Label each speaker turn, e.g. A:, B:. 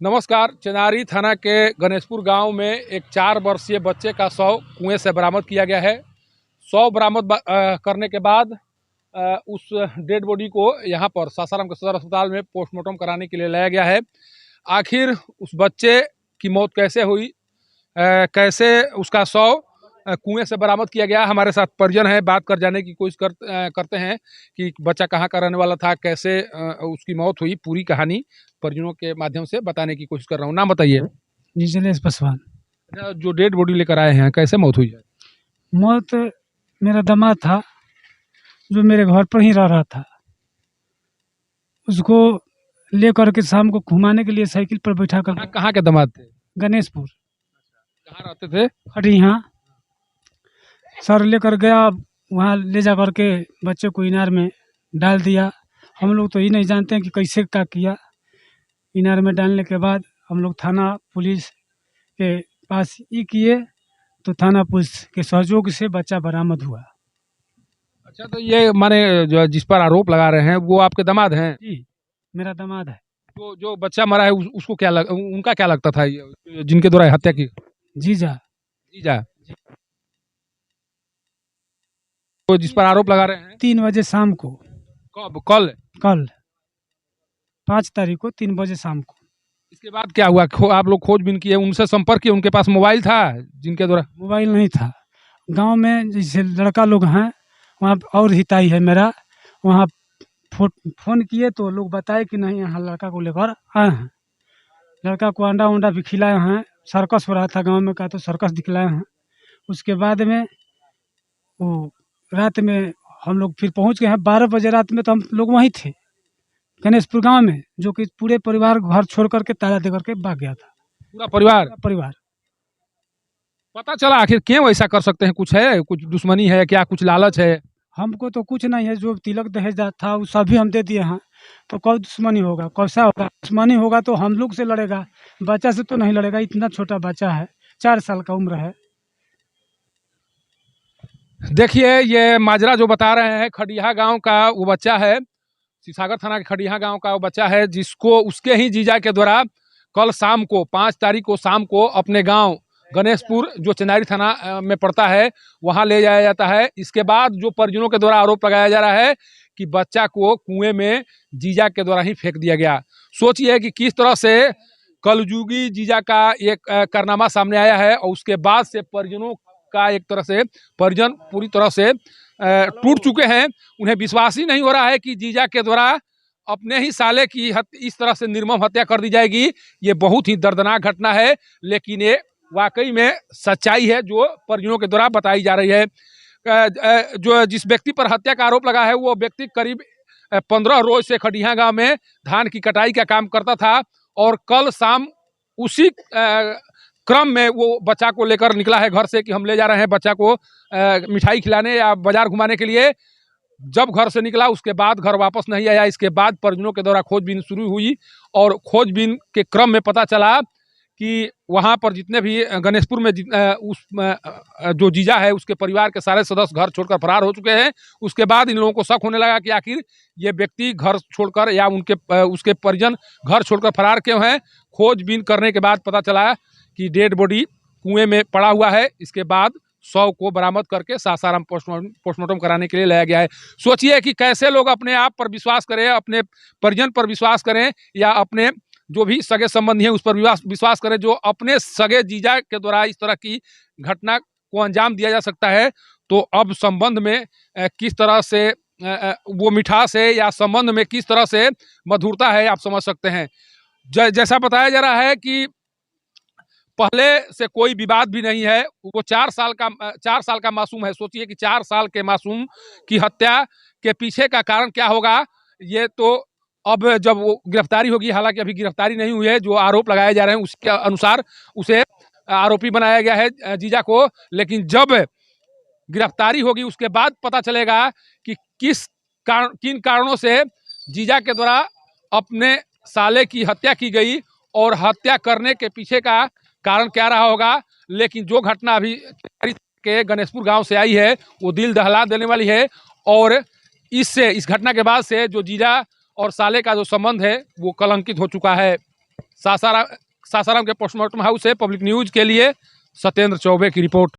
A: नमस्कार। चेनारी थाना के गणेशपुर गांव में एक 4 वर्षीय बच्चे का शव कुएं से बरामद किया गया है। शव बरामद करने के बाद उस डेड बॉडी को यहां पर सासाराम के सदर अस्पताल में पोस्टमार्टम कराने के लिए लाया गया है। आखिर उस बच्चे की मौत कैसे हुई, कैसे उसका शव कुएं से बरामद किया गया, हमारे साथ परिजन है, बात कर जाने की कोशिश करते हैं कि बच्चा कहाँ का रहने वाला था, कैसे उसकी मौत हुई। पूरी कहानी परिजनों के माध्यम से बताने की कोशिश कर रहा हूँ। नाम बताइए।
B: नीचलेश पासवान।
A: जो डेड बॉडी लेकर आए हैं, कैसे मौत हुई है?
B: मौत मेरा दामाद था जो मेरे घर पर ही रह रहा था। उसको लेकर के शाम को घुमाने के लिए साइकिल पर बैठा कर
A: कहाँ के दामाद थे?
B: गणेशपुर।
A: कहाँ रहते थे?
B: खड़िया। सर लेकर गया, वहाँ ले जा कर के बच्चे को इनार में डाल दिया। हम लोग तो ये नहीं जानते हैं कि कैसे क्या किया। इनार में डालने के बाद हम लोग थाना पुलिस के पास ये किए तो थाना पुलिस के सहयोग से बच्चा बरामद हुआ।
A: अच्छा, तो ये माने जो जिस पर आरोप लगा रहे हैं वो आपके दामाद हैं?
B: जी, मेरा दामाद है।
A: जो बच्चा मरा है उसको क्या उनका क्या लगता था, जिनके द्वारा हत्या की?
B: जीजा।
A: जीजा। तो जिस पर आरोप लगा रहे हैं
B: 3 बजे शाम को।
A: कब? कल?
B: कल 5 तारीख को 3 बजे शाम को।
A: इसके बाद क्या हुआ? आप लोग खोजबीन किए, उनसे संपर्क किए? उनके पास मोबाइल था जिनके द्वारा?
B: मोबाइल नहीं था। गांव में जैसे लड़का लोग हैं वहाँ और हिताई है मेरा, वहाँ फ़ोन किए तो लोग बताए कि नहीं यहाँ लड़का को लेकर आए हैं। लड़का को अंडा वंडा भी खिलाए हैं। सर्कस हो रहा था गांव में का, तो सर्कस दिखलाए हैं। उसके बाद में वो रात में हम लोग फिर पहुंच गए हैं 12 बजे रात में, तो हम लोग वहीं थे गणेशपुर गांव में, जो कि पूरे परिवार घर छोड़ करके ताला दे करके भाग गया था।
A: पूरा परिवार? पता चला आखिर क्यों ऐसा कर सकते हैं? कुछ है, कुछ दुश्मनी है क्या, कुछ लालच है?
B: हमको तो कुछ नहीं है। जो तिलक दहेज था वो सभी हम दे दिए हैं, तो कोई दुश्मनी होगा? कैसा होगा? दुश्मनी होगा तो हम लोग से लड़ेगा, बच्चा से तो नहीं लड़ेगा। इतना छोटा बच्चा है, 4 साल का उम्र है।
A: देखिए, ये माजरा जो बता रहे हैं, खड़िया गांव का वो बच्चा है, सीसागर थाना के खड़िया गांव का वो बच्चा है, जिसको उसके ही जीजा के द्वारा कल शाम को 5 तारीख को शाम को अपने गांव गणेशपुर, जो चेनारी थाना में पड़ता है, वहां ले जाया जाता है। इसके बाद जो परिजनों के द्वारा आरोप लगाया जा रहा है कि बच्चा को कुएं में जीजा के द्वारा ही फेंक दिया गया। सोचिए कि किस तरह से कलयुगी जीजा का एक कारनामा सामने आया है, और उसके बाद से परिजनों का एक तरह से परिजन पूरी तरह से टूट चुके हैं। उन्हें विश्वास ही नहीं हो रहा है कि जीजा के द्वारा अपने ही साले की इस तरह से निर्मम हत्या कर दी जाएगी। ये बहुत ही दर्दनाक घटना है, लेकिन ये वाकई में सच्चाई है जो परिजनों के द्वारा बताई जा रही है। जो जिस व्यक्ति पर हत्या का आरोप लगा है वो व्यक्ति करीब 15 रोज से खड़िया गांव में धान की कटाई का काम करता था, और कल शाम उसी क्रम में वो बच्चा को लेकर निकला है घर से कि हम ले जा रहे हैं बच्चा को मिठाई खिलाने या बाजार घुमाने के लिए। जब घर से निकला उसके बाद घर वापस नहीं आया। इसके बाद परिजनों के द्वारा खोजबीन शुरू हुई, और खोजबीन के क्रम में पता चला कि वहां पर जितने भी गणेशपुर में जो जीजा है उसके परिवार के सारे सदस्य घर छोड़कर फरार हो चुके हैं। उसके बाद इन लोगों को शक होने लगा कि आखिर ये व्यक्ति घर छोड़कर या उसके परिजन घर छोड़कर फरार क्यों हैं। खोजबीन करने के बाद पता चला कि डेड बॉडी कुएं में पड़ा हुआ है। इसके बाद शव को बरामद करके सासाराम पोस्टमार्टम कराने के लिए लाया गया है। सोचिए कि कैसे लोग अपने आप पर विश्वास करें, अपने परिजन पर विश्वास करें, या अपने जो भी सगे संबंधी हैं उस पर विश्वास करें, जो अपने सगे जीजा के द्वारा इस तरह की घटना को अंजाम दिया जा सकता है। तो अब संबंध में किस तरह से वो मिठास है, या संबंध में किस तरह से मधुरता है, आप समझ सकते हैं। जैसा बताया जा रहा है कि पहले से कोई विवाद भी नहीं है। वो 4 साल का मासूम है। सोचिए कि 4 साल के मासूम की हत्या के पीछे का कारण क्या होगा, ये तो अब जब वो गिरफ्तारी होगी, हालांकि अभी गिरफ्तारी नहीं हुई है, जो आरोप लगाए जा रहे हैं उसके अनुसार उसे आरोपी बनाया गया है जीजा को। लेकिन जब गिरफ्तारी होगी उसके बाद पता चलेगा कि किन कारणों से जीजा के द्वारा अपने साले की हत्या की गई, और हत्या करने के पीछे का कारण क्या रहा होगा। लेकिन जो घटना अभी के गणेशपुर गांव से आई है वो दिल दहला देने वाली है, और इस घटना के बाद से जो जीजा और साले का जो संबंध है वो कलंकित हो चुका है। सासाराम के पोस्टमार्टम हाउस से पब्लिक न्यूज के लिए सत्येंद्र चौबे की रिपोर्ट।